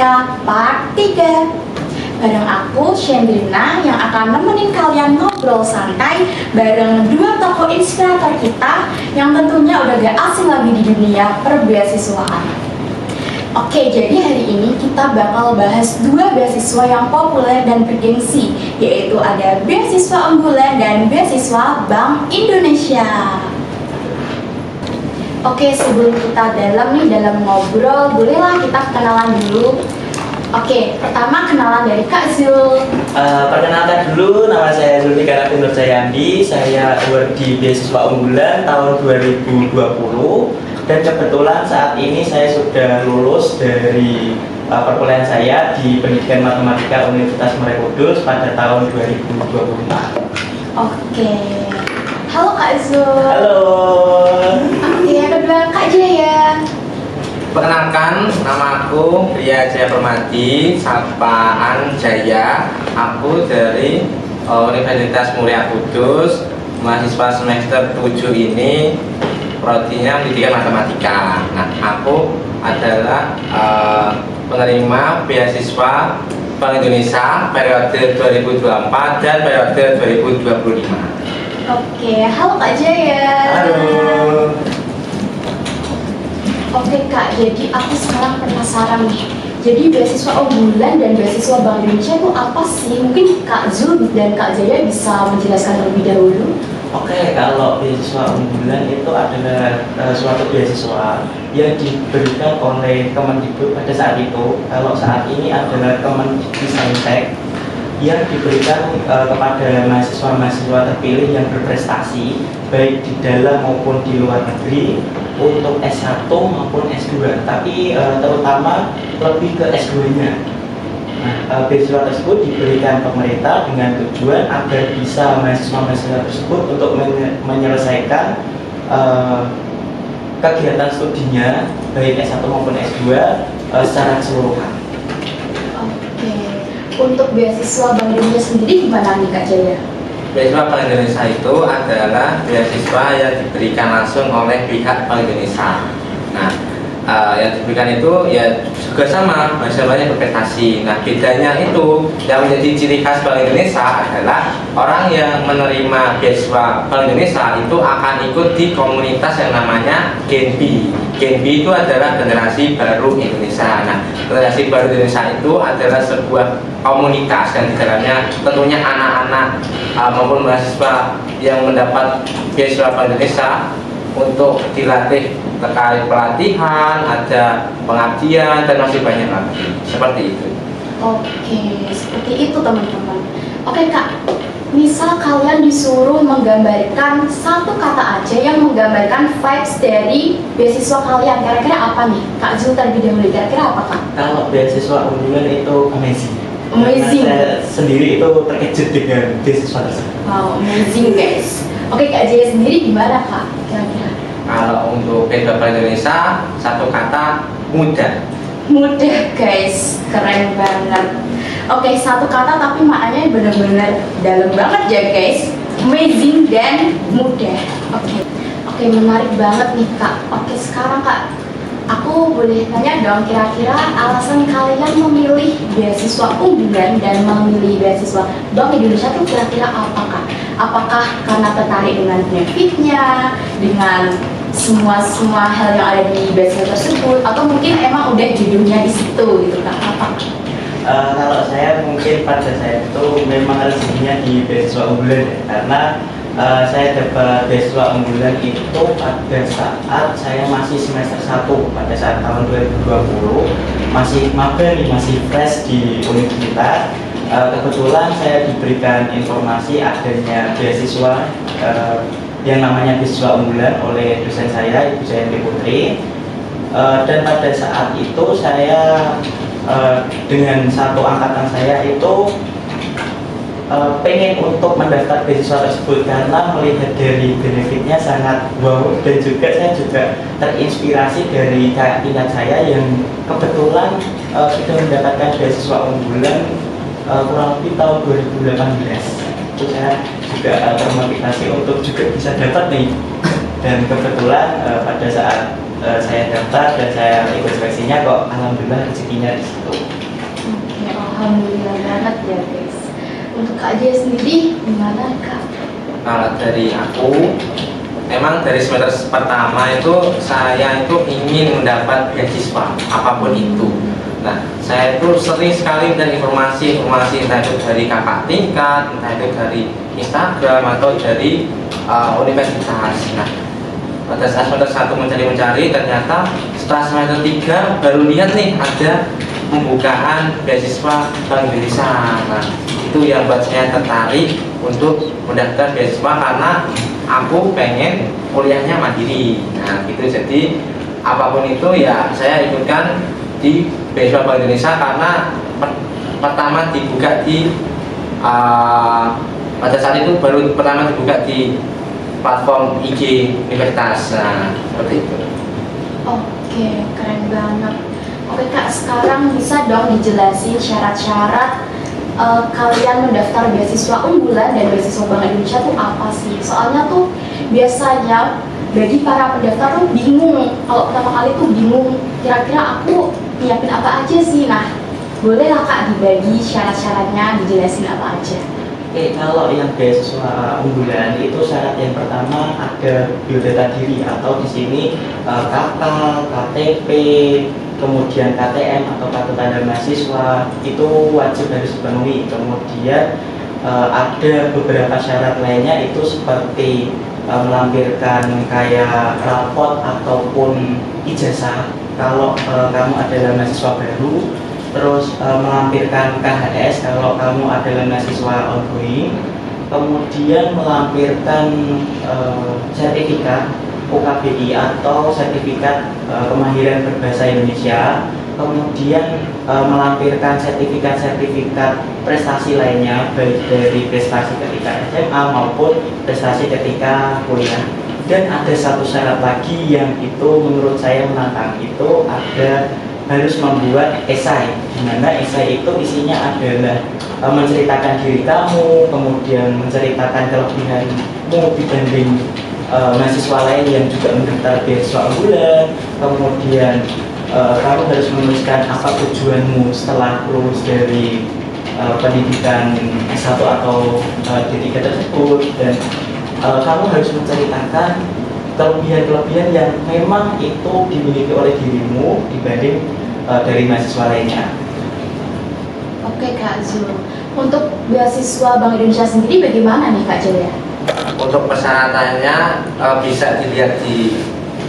Matematika Part 3. Bareng aku, Shendrina, yang akan nemenin kalian ngobrol santai bareng dua tokoh inspirator kita yang tentunya udah gak asing lagi di dunia perbeasiswaan. Oke, jadi hari ini kita bakal bahas dua beasiswa yang populer dan bergengsi, yaitu ada beasiswa unggulan dan beasiswa Bank Indonesia. Oke, sebelum kita dalam ngobrol, bolehlah kita kenalan dulu. Oke, pertama kenalan dari Kak Zul. Perkenalkan dulu, nama saya Zulfikar Nur Jayandi. Saya award di beasiswa unggulan tahun 2020 dan kebetulan saat ini saya sudah lulus dari perkuliahan saya di Pendidikan Matematika Universitas Merah Kudus pada tahun 2025. Oke, halo Kak Zul. Halo. Oke, kedua Kak Jaya. Perkenalkan, nama aku Ria Jaya Permadi, sapaan Jaya. Aku dari Universitas Muria Kudus, mahasiswa semester 7 ini, prodinya Pendidikan Matematika. Nah, aku adalah penerima beasiswa Bank Indonesia periode 2024 dan periode 2025. Oke, halo Kak Jaya. Halo. Oke Kak, jadi aku sekarang penasaran nih. Jadi beasiswa unggulan dan beasiswa Bank Indonesia itu apa sih? Mungkin Kak Zul dan Kak Jaya bisa menjelaskan terlebih dahulu. Oke, kalau beasiswa unggulan itu adalah suatu beasiswa yang diberikan oleh Kemendikbud pada saat itu. Kalau saat ini adalah Kemendikbudristek yang diberikan kepada mahasiswa-mahasiswa terpilih yang berprestasi baik di dalam maupun di luar negeri untuk S1 maupun S2, tapi terutama lebih ke S2-nya. Nah, beasiswa tersebut diberikan pemerintah dengan tujuan agar bisa mahasiswa-mahasiswa tersebut untuk menyelesaikan kegiatan studinya baik S1 maupun S2 secara keseluruhan. Oke, untuk beasiswa Bank Indonesia sendiri gimana nih Kak Jaya? Beasiswa Bank Indonesia itu adalah beasiswa yang diberikan langsung oleh pihak Bank Indonesia. Nah, yang diberikan itu ya juga sama, mahasiswanya berprestasi. Nah, bedanya itu yang menjadi ciri khas Bank Indonesia adalah orang yang menerima beasiswa Bank Indonesia itu akan ikut di komunitas yang namanya Genbi. Genbi itu adalah generasi baru Indonesia. Nah, generasi baru Indonesia itu adalah sebuah komunitas yang di dalamnya tentunya anak-anak maupun mahasiswa yang mendapat beasiswa Bank Indonesia untuk dilatih terkait pelatihan, ada pengabdian, dan masih banyak lagi. Seperti itu. Oke, seperti itu teman-teman. Oke Kak, misal kalian disuruh menggambarkan satu kata aja yang menggambarkan vibes dari beasiswa kalian, kira-kira apa nih? Kak Zul terlebih dahulu, kira-kira apa Kak? Kalau beasiswa unggulan itu amazing. Amazing. Karena saya sendiri itu terkejut dengan beasiswa tersebut. Wow, amazing guys. Oke Kak Jaya sendiri gimana Kak? Kira-kira? Kalau untuk beasiswa Bank Indonesia, satu kata mudah. Mudah guys, keren banget. Oke, satu kata tapi maknanya benar-benar dalam banget ya guys. Amazing dan mudah. Oke, menarik banget nih Kak. Oke, sekarang Kak, aku boleh tanya dong, kira-kira alasan kalian memilih beasiswa unggulan dan memilih beasiswa Bank Indonesia itu kira-kira apa Kak? Apakah karena tertarik dengan benefitnya, dengan semua hal yang ada di beasiswa tersebut, atau mungkin emang udah judulnya di situ gitu Kak? Apa? Kalau saya mungkin pada saya itu memang rezekinya di beasiswa unggulan ya, karena saya dapat beasiswa unggulan itu pada saat saya masih semester 1, pada saat tahun 2020, masih magang, masih fresh di universitas. Kebetulan saya diberikan informasi adanya beasiswa yang namanya beasiswa unggulan oleh dosen saya, Ibu Jayanti Putri. Dan pada saat itu saya dengan satu angkatan saya itu pengen untuk mendaftar beasiswa tersebut karena melihat dari benefitnya sangat wow, dan juga saya juga terinspirasi dari kakak tingkat saya yang kebetulan sudah mendapatkan beasiswa unggulan kurang lebih tahun 2018. Itu saya juga termotivasi untuk juga bisa dapat nih, dan kebetulan pada saat saya daftar dan saya ikut seleksinya, kok alhamdulillah rezekinya di situ. Oke, alhamdulillah banget ya guys. Untuk Kak Jaya sendiri gimana Kak? Kalau dari aku, memang dari semester pertama itu saya itu ingin mendapat beasiswa apapun itu. Nah, saya itu sering sekali mencari informasi entah itu dari kakak tingkat, entah itu dari Instagram atau dari universitas. Nah, pada saat semester 1 mencari ternyata setelah semester 3 baru lihat nih ada pembukaan beasiswa Bank Indonesia. Nah, itu yang buat saya tertarik untuk mendaftar beasiswa karena aku pengen kuliahnya mandiri. Nah, gitu. Jadi apapun itu ya saya ikutkan di beasiswa Bank Indonesia karena pertama dibuka di pada saat itu baru pertama dibuka di platform IG universitas. Nah, seperti itu. Oke, keren banget. Oke Kak, sekarang bisa dong dijelasin syarat-syarat kalian mendaftar beasiswa unggulan dan beasiswa Bank Indonesia tuh apa sih? Soalnya tuh biasanya bagi para pendaftar tuh bingung. Kalau pertama kali tuh bingung, kira-kira aku nyiapin apa aja sih? Nah, bolehlah Kak dibagi syarat-syaratnya, dijelasin apa aja. Oke, kalau yang beasiswa unggulan itu syarat yang pertama ada biodata diri atau di sini KK, KTP, kemudian KTM atau kartu tanda mahasiswa itu wajib harus dipenuhi. Kemudian ada beberapa syarat lainnya itu seperti melampirkan kayak rapot ataupun ijazah kalau kamu adalah mahasiswa baru, terus melampirkan KHS kalau kamu adalah mahasiswa ongoing, kemudian melampirkan sertifikat UKBI atau sertifikat kemahiran berbahasa Indonesia, kemudian melampirkan sertifikat-sertifikat prestasi lainnya baik dari prestasi ketika SMA maupun prestasi ketika kuliah. Dan ada satu syarat lagi yang itu menurut saya menantang, itu ada harus membuat esai, di mana esai itu isinya adalah menceritakan diri kamu, kemudian menceritakan kelebihanmu dibanding mahasiswa lain yang juga mendaftar beasiswa unggulan, kemudian kamu harus menuliskan apa tujuanmu setelah lulus dari pendidikan S1 atau D3 tersebut, dan kamu harus menceritakan kelebihan-kelebihan yang memang itu dimiliki oleh dirimu dibanding dari mahasiswa lainnya. Oke Kak Zul, untuk beasiswa Bank Indonesia sendiri bagaimana nih Kak Jaya? Untuk persyaratannya bisa dilihat di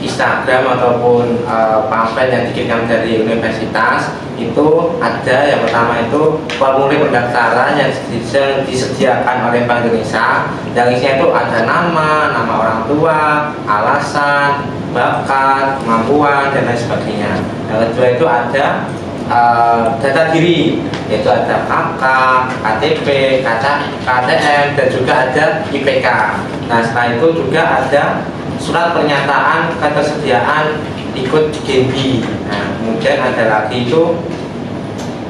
Instagram ataupun pamflet yang dikirim dari universitas. Itu ada yang pertama itu formulir pendaftaran yang disediakan oleh Bank Indonesia, yang isinya itu ada nama orang tua, alasan, bakat, kemampuan, dan lain sebagainya. Yang kedua itu ada data diri, yaitu ada KK, KTP, KTM, dan juga ada IPK. Nah, setelah itu juga ada surat pernyataan ketersediaan ikut GENBI. Nah, kemudian ada lagi itu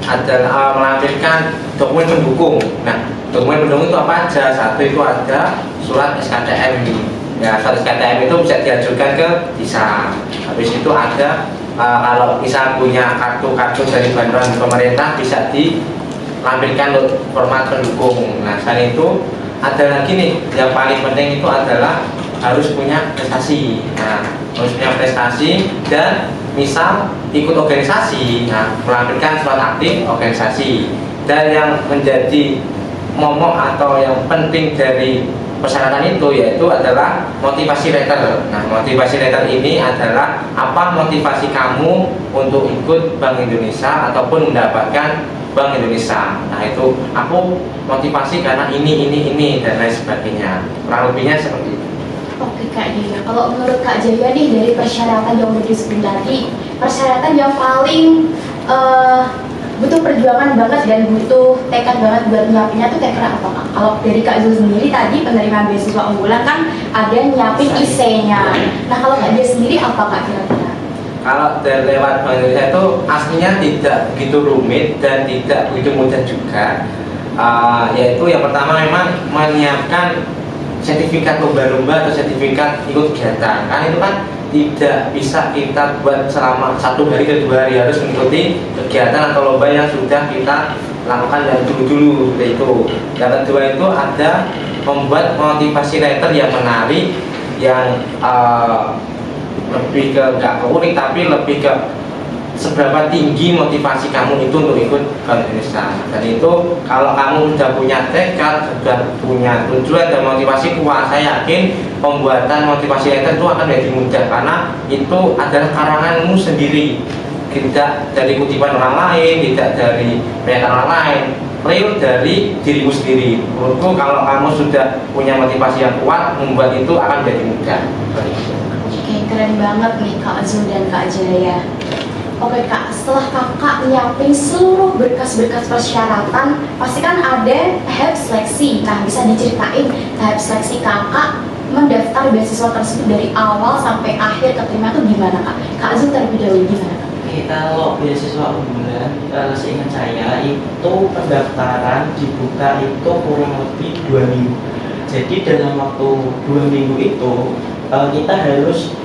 adalah melampirkan dokumen pendukung. Nah, dokumen pendukung itu apa aja? Satu itu ada surat SKTM. Ya, surat SKTM itu bisa diajukan ke DISA. Habis itu ada kalau bisa punya kartu-kartu dari bantuan pemerintah bisa dilampirkan format pendukung. Nah, selain itu ada lagi nih yang paling penting itu adalah harus punya prestasi. Nah, harus punya prestasi dan misal ikut organisasi, nah melampirkan surat aktif organisasi. Dan yang menjadi momok atau yang penting dari persyaratan itu yaitu adalah motivasi letter. Nah, motivasi letter ini adalah apa motivasi kamu untuk ikut Bank Indonesia ataupun mendapatkan Bank Indonesia. Nah, itu aku motivasi karena ini dan lain sebagainya. Kurang lebihnya seperti itu. Oke Kak Jaya, kalau menurut Kak Jaya nih dari persyaratan yang udah disebut tadi, persyaratan yang paling butuh perjuangan banget dan butuh tekad banget buat nyiapinnya tuh kira-kira apa Kak? Kalau dari Kak Zul sendiri tadi penerimaan beasiswa unggulan kan ada nyiapin IC-nya. Nah, kalau Kak Jaya sendiri apa Kak kira-kira? Kalau dari lewat Bank Indonesia itu aslinya tidak begitu rumit dan tidak begitu mudah juga. Yaitu yang pertama memang menyiapkan sertifikat lomba-lomba atau sertifikat ikut kegiatan. Kan itu kan tidak bisa kita buat selama 1 hari ke 2 hari, harus mengikuti kegiatan atau lomba yang sudah kita lakukan dari dulu-dulu seperti itu. Dan kedua itu ada membuat motivasi letter yang menarik, yang lebih ke nggak unik tapi lebih ke seberapa tinggi motivasi kamu itu untuk ikut Bank Indonesia. Dan itu kalau kamu sudah punya tekad, sudah punya tujuan dan motivasi kuat, saya yakin pembuatan motivasi letter itu akan menjadi mudah, karena itu adalah karanganmu sendiri, tidak dari kutipan orang lain, tidak dari pernyataan orang lain, real dari dirimu sendiri. Menurutku kalau kamu sudah punya motivasi yang kuat, membuat itu akan menjadi mudah. Oke, keren banget nih Kak Zul dan Kak Jaya. Oke Kak, setelah kakak nyiapin seluruh berkas-berkas persyaratan, pasti kan ada tahap seleksi. Nah, bisa diceritain tahap seleksi kakak mendaftar beasiswa tersebut dari awal sampai akhir keterima itu gimana Kak? Kak Zul terlebih dahulu gimana Kak? Oke, kalau beasiswa unggulan, seingat saya itu pendaftaran dibuka itu kurang lebih 2 minggu. Jadi dalam waktu 2 minggu itu kita harus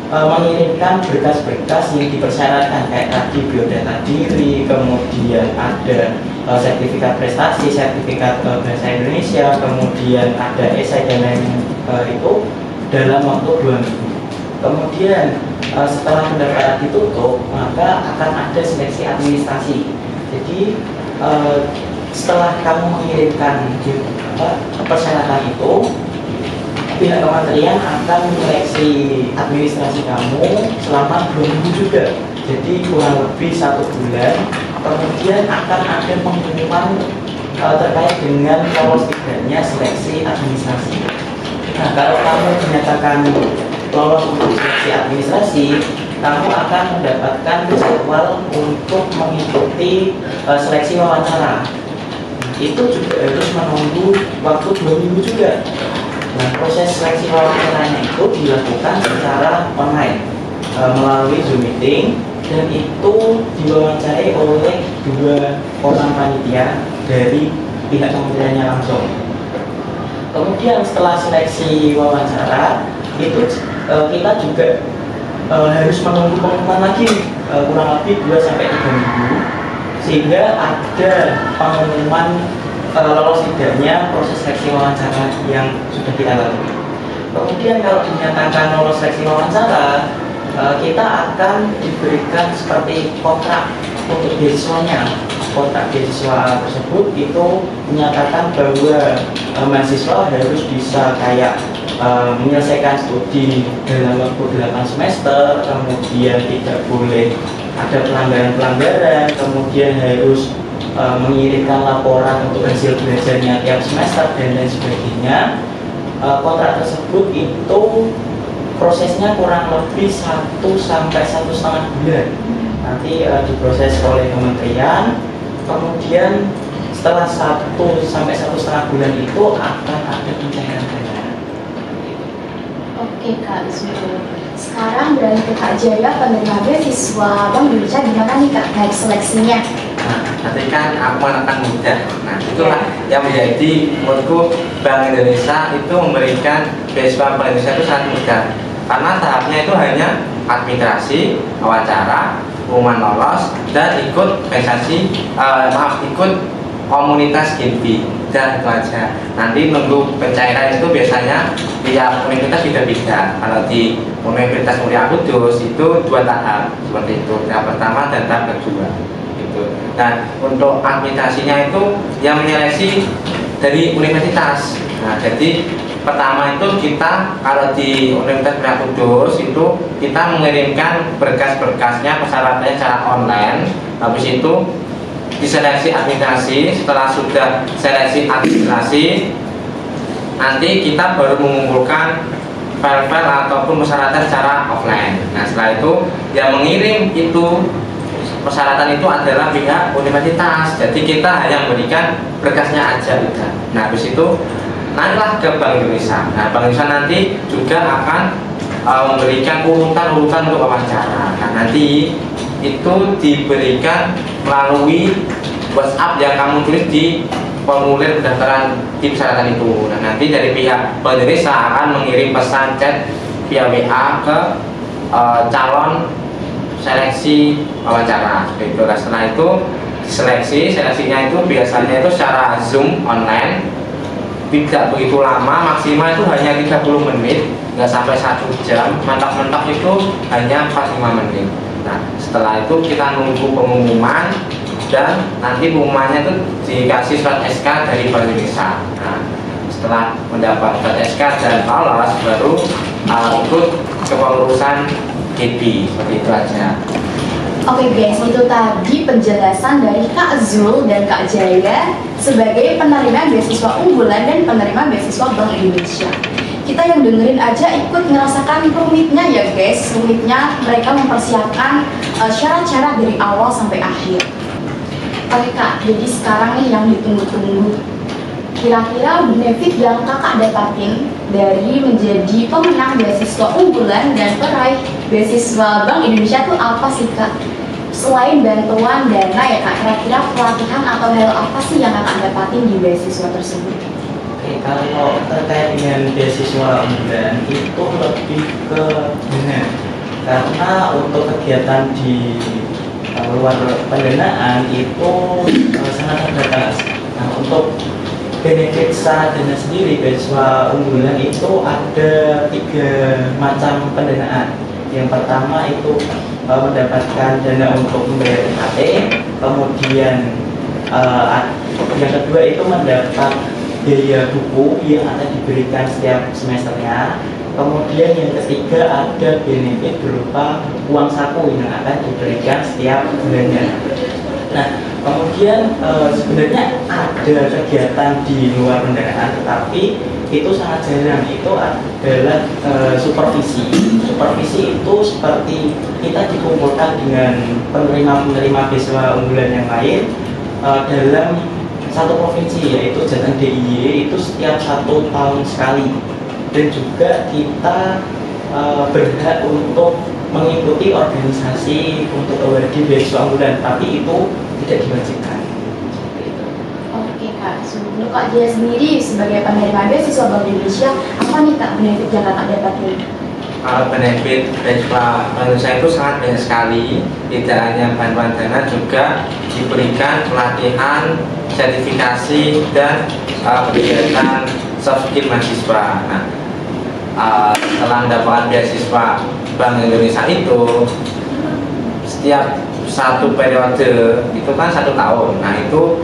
mengirimkan berkas-berkas yang dipersyaratkan, kayak tadi biodata diri, kemudian ada sertifikat prestasi, sertifikat bahasa Indonesia, kemudian ada esai dan lain itu dalam waktu 2 minggu. Kemudian setelah pendaftaran ditutup, maka akan ada seleksi administrasi. Jadi setelah kamu mengirimkan persyaratan itu, pihak kementerian akan menyeleksi administrasi kamu selama 2 minggu juga. Jadi kurang lebih 1 bulan. Kemudian akan ada pengumuman terkait dengan lolos tidaknya seleksi administrasi. Nah, kalau kamu dinyatakan lolos untuk seleksi administrasi, kamu akan mendapatkan jadwal untuk mengikuti seleksi wawancara. Itu juga harus menunggu waktu 2 minggu juga. Nah, proses seleksi wawancaranya itu dilakukan secara online melalui Zoom meeting, dan itu diwawancarai oleh 2 orang panitia dari pihak kementeriannya langsung. Kemudian setelah seleksi wawancara itu kita juga harus menunggu pengumuman lagi kurang lebih 2-3 minggu, sehingga ada pengumuman lolos tidaknya proses seleksi wawancara yang sudah kita lalui. Kemudian kalau dinyatakan lolos seleksi wawancara, kita akan diberikan seperti kontrak untuk beasiswanya. Kontrak beasiswa tersebut itu menyatakan bahwa mahasiswa harus bisa kayak menyelesaikan studi dalam waktu 8 semester, kemudian tidak boleh ada pelanggaran-pelanggaran, kemudian harus mengirimkan laporan untuk hasil belajarnya tiap semester dan lain sebagainya. Kontrak tersebut itu prosesnya kurang lebih 1-1,5 bulan. Nanti diproses oleh kementerian, kemudian setelah 1-1,5 bulan itu akan ada pencairan dana. Oke Kak Zul. Sekarang beralih ke Kak Jaya, penerima beasiswa Bank Indonesia, gimana nih Kak tahap seleksinya? Nah, nanti kan aku akan mudah. Nah, itulah yang menjadi menurutku Bank Indonesia itu memberikan beasiswa Bank Indonesia itu sangat mudah, karena tahapnya itu hanya administrasi, wawancara, pengumuman lolos, dan ikut ikut komunitas GIMPI, dan itu aja. Nanti nunggu pencairan itu biasanya tiap universitas beda-beda. Kalau di Universitas Mulia Kudus itu 2 tahap seperti itu, tahap pertama dan tahap kedua. Dan untuk administrasinya itu yang menyeleksi dari universitas. Nah, jadi pertama itu kita kalau di Universitas Mulia Kudus itu kita mengirimkan berkas-berkasnya, persyaratannya secara online. Habis itu diseleksi administrasi. Setelah sudah seleksi administrasi, nanti kita baru mengumpulkan file-file ataupun persyaratan secara offline. Nah, setelah itu yang mengirim itu persyaratan itu adalah pihak universitas. Jadi kita hanya memberikan berkasnya aja udah. Nah, habis itu naiklah ke Bank Indonesia. Nah, Bank Indonesia nanti juga akan memberikan urutan-urutan untuk wawancara. Nah, nanti itu diberikan melalui WhatsApp yang kamu tulis di formulir pendaftaran di persyaratan itu. Nah, nanti dari pihak Bank Indonesia akan mengirim pesan chat via WA ke calon seleksi wawancara seperti itu. Nah, setelah itu seleksinya itu biasanya itu secara Zoom online, tidak begitu lama, maksimal itu hanya 30 menit, nggak sampai 1 jam, mentok-mentok itu hanya 45 menit. Nah, setelah itu kita nunggu pengumuman, dan nanti pengumumannya itu dikasih surat SK dari Bank Indonesia. Nah, setelah mendapat surat SK dan lolos, baru ikut kepengurusan GB, seperti itu aja. Oke guys, itu tadi penjelasan dari Kak Zul dan Kak Jaya sebagai penerima beasiswa unggulan dan penerima beasiswa Bank Indonesia. Kita yang dengerin aja ikut ngerasakan rumitnya ya guys, rumitnya mereka mempersiapkan syarat-syarat dari awal sampai akhir. Oke Kak, jadi sekarang nih yang ditunggu-tunggu, kira-kira benefit yang kakak dapatin dari menjadi pemenang beasiswa unggulan dan peraih beasiswa Bank Indonesia itu apa sih Kak? Selain bantuan dana ya Kak, kira-kira pelatihan atau hal apa sih yang kakak dapatin di beasiswa tersebut? Oke, kalau terkait dengan beasiswa unggulan itu lebih ke dana, karena untuk kegiatan di luar pendanaan itu sangat terbatas. Nah, untuk benefit secara dana sendiri, beasiswa unggulan itu ada 3 macam pendanaan. Yang pertama itu mendapatkan dana untuk membayar UKT, kemudian yang kedua itu mendapat biaya buku yang akan diberikan setiap semesternya, kemudian yang ketiga ada benefit berupa uang saku yang akan diberikan setiap bulannya. Nah, kemudian sebenarnya ada kegiatan di luar pendanaan, tetapi itu sangat jarang. Itu adalah supervisi. Supervisi itu seperti kita dikumpulkan dengan penerima beasiswa unggulan yang lain dalam satu provinsi, yaitu Jateng DIY, itu setiap 1 tahun sekali. Dan juga kita berhak untuk mengikuti organisasi untuk award beasiswa unggulan, tapi itu tidak diwajibkan. Oke Kak, sebelum Kak Jaya sendiri sebagai penerima beasiswa Bank Indonesia, apa nih Kak benefit yang kakak dapatin? Benefit beasiswa Bank Indonesia itu sangat banyak sekali, tidak hanya bantuan dana, juga diberikan pelatihan, sertifikasi, dan kegiatan soft skill mahasiswa. Nah, setelah mendapatkan beasiswa Bank Indonesia itu, setiap satu periode itu kan 1 tahun. Nah, itu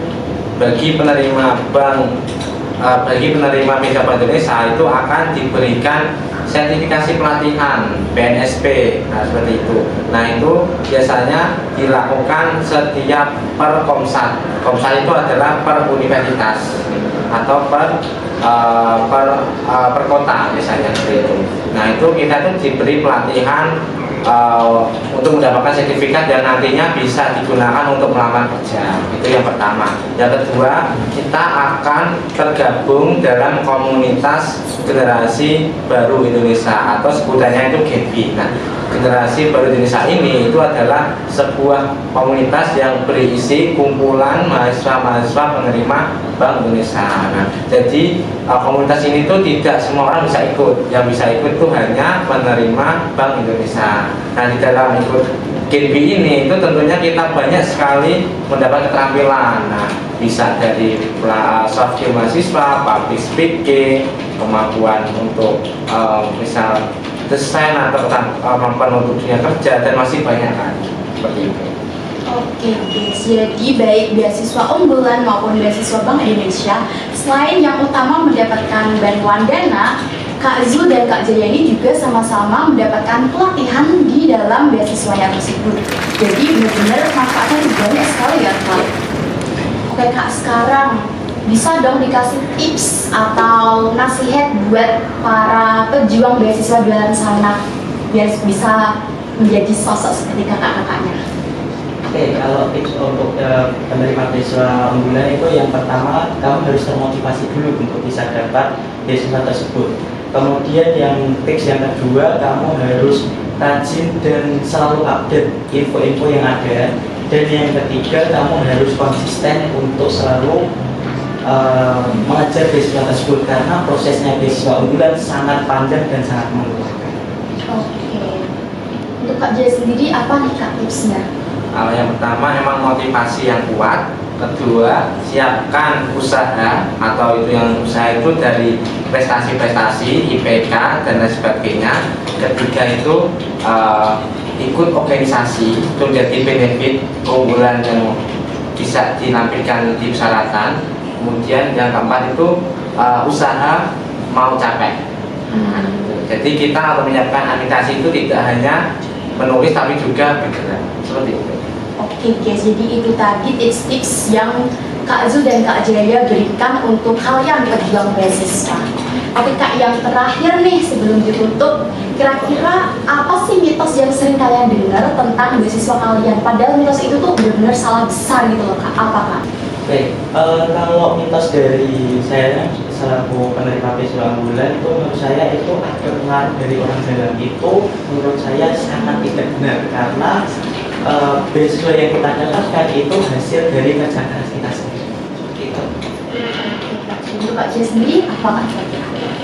bagi penerima beasiswa Bank Indonesia itu akan diberikan sertifikasi pelatihan BNSP. Nah, seperti itu. Nah, itu biasanya dilakukan setiap per komsat. Komsat itu adalah per universitas atau per kota biasanya, seperti itu. Nah, itu kita tuh diberi pelatihan untuk mendapatkan sertifikat dan nantinya bisa digunakan untuk melamar kerja. Itu yang pertama. Yang kedua, kita akan tergabung dalam komunitas generasi baru Indonesia atau sebutannya itu GEBI. Nah, generasi baru Indonesia ini itu adalah sebuah komunitas yang berisi kumpulan mahasiswa-mahasiswa penerima Bank Indonesia. Nah, jadi komunitas ini tuh tidak semua orang bisa ikut. Yang bisa ikut tuh hanya penerima Bank Indonesia. Nah, di dalam ikut GEBI ini itu tentunya kita banyak sekali mendapat keterampilan. Nah, bisa dari soft skill mahasiswa, public speaking, kemampuan untuk misal desain atau kemampuan untuk dunia kerja, dan masih banyak kan, seperti itu. Oke guys, jadi baik beasiswa unggulan maupun beasiswa Bank Indonesia, selain yang utama mendapatkan bantuan dana, Kak Zul dan Kak Jaya ini juga sama-sama mendapatkan pelatihan di dalam beasiswanya tersebut. Jadi benar-benar manfaatnya banyak sekali ya Kak. Oke Kak, sekarang bisa dong dikasih tips atau nasihat buat para pejuang beasiswa di luar sana biar bisa menjadi sosok seperti kakak-kakaknya. Oke, kalau tips untuk penerima beasiswa unggulan itu yang pertama, kamu harus termotivasi dulu untuk bisa dapat beasiswa tersebut. Kemudian yang tips yang kedua, kamu harus rajin dan selalu update info-info yang ada. Dan yang ketiga, kamu harus konsisten untuk selalu mengejar beasiswa tersebut, karena prosesnya beasiswa unggulan sangat panjang dan sangat melelahkan. Oke, Untuk Kak Jaya sendiri apa nih Kak tipsnya? Yang pertama emang motivasi yang kuat. Kedua, siapkan usaha atau itu yang usaha itu dari prestasi-prestasi, IPK dan lain sebagainya. Ketiga itu ikut organisasi itu jadi benefit keunggulan yang bisa dinampilkan di persyaratan. Kemudian yang keempat itu usaha mau capek. Jadi kita kalau menyiapkan aplikasi itu tidak hanya menulis tapi juga bergerak seperti itu. Oke guys, jadi itu tadi tips-tips yang Kak Zul dan Kak Jaya berikan untuk kalian pejuang beasiswa. Oke Kak, yang terakhir nih sebelum ditutup, kira-kira apa sih mitos yang sering kalian dengar tentang beasiswa kalian? Padahal mitos itu tuh benar-benar salah besar gitu loh Kak. Apa Kak? Oke, kalau mitos dari saya selaku penerima beasiswa unggulan itu menurut saya itu ada pengaruh dari orang dalam, itu menurut saya sangat tidak benar karena beasiswa yang kita dapatkan itu hasil dari kerja keras kita sendiri. Gitu. Untuk Kak Jaya sendiri apa Kak?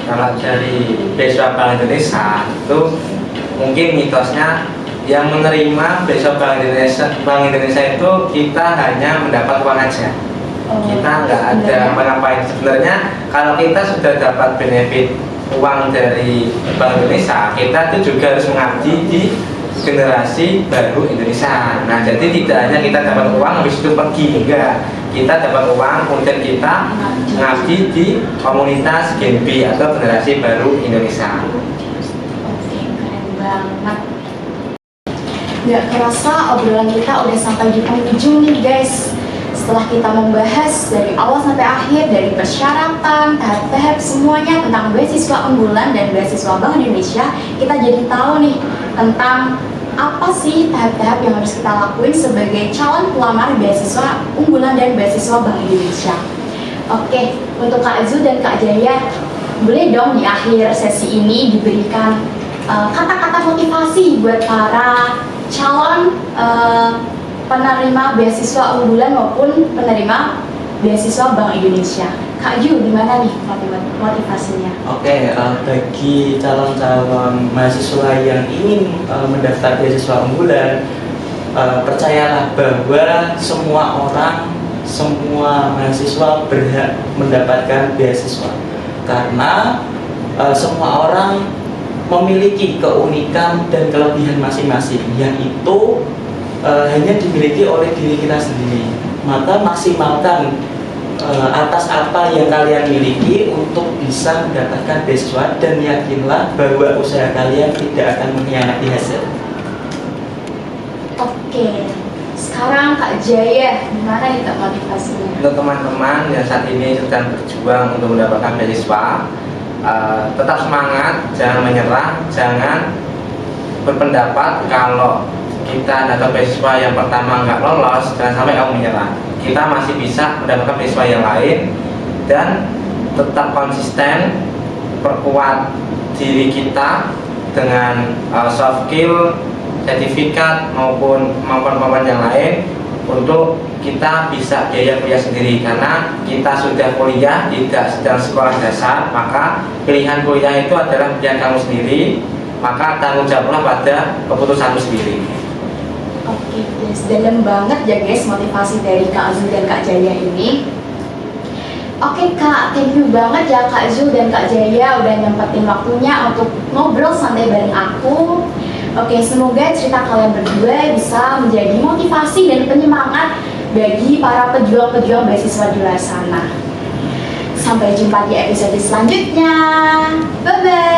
Kalau dari beasiswa Bank Indonesia itu mungkin mitosnya yang menerima beasiswa Bank Indonesia itu kita hanya mendapat uang aja. Kita nggak ada apa-apain. Sebenarnya kalau kita sudah dapat benefit uang dari Bank Indonesia, kita itu juga harus mengabdi di generasi baru Indonesia. Nah, jadi tidak hanya kita dapat uang habis itu pergi, enggak. Kita dapat uang kemudian kita mengabdi di komunitas Gen B atau generasi baru Indonesia. Oke, keren banget. Gak kerasa obrolan kita udah sampai di penghujung nih guys. Setelah kita membahas dari awal sampai akhir, dari persyaratan, tahap-tahap semuanya tentang beasiswa unggulan dan beasiswa Bank Indonesia, kita jadi tahu nih tentang apa sih tahap-tahap yang harus kita lakuin sebagai calon pelamar beasiswa unggulan dan beasiswa Bank Indonesia. Oke, untuk Kak Zul dan Kak Jaya, boleh dong di akhir sesi ini diberikan kata-kata motivasi buat para calon penerima beasiswa unggulan maupun penerima beasiswa Bank Indonesia. Kak Ju, gimana nih motivasinya? Oke, bagi calon-calon mahasiswa yang ingin mendaftar beasiswa unggulan, percayalah bahwa semua orang, semua mahasiswa berhak mendapatkan beasiswa karena semua orang memiliki keunikan dan kelebihan masing-masing yang itu hanya dimiliki oleh diri kita sendiri. Maka maksimalkan atas apa yang kalian miliki untuk bisa mendapatkan beasiswa dan yakinlah bahwa usaha kalian tidak akan mengkhianati hasil. Oke, sekarang Kak Jaya, gimana nih Kak motivasinya? Untuk teman-teman yang saat ini sedang berjuang untuk mendapatkan beasiswa, tetap semangat, jangan menyerah, jangan berpendapat kalau kita dapat beasiswa yang pertama nggak lolos, jangan sampai kamu menyerah. Kita masih bisa mendapatkan beasiswa yang lain dan tetap konsisten, perkuat diri kita dengan soft skill, sertifikat maupun kemampuan-kemampuan yang lain untuk kita bisa biaya kuliah sendiri karena kita sudah kuliah tidak sedang sekolah dasar, maka pilihan kuliah itu adalah pilihan kamu sendiri, maka tanggung jawablah pada keputusanmu sendiri. Oke guys, dalam banget ya guys motivasi dari Kak Zul dan Kak Jaya ini. Oke Kak, thank you banget ya Kak Zul dan Kak Jaya udah nyempetin waktunya untuk ngobrol santai bareng aku. Oke, semoga cerita kalian berdua bisa menjadi motivasi dan penyemangat bagi para pejuang-pejuang beasiswa di luar sana. Sampai jumpa di episode selanjutnya. Bye-bye.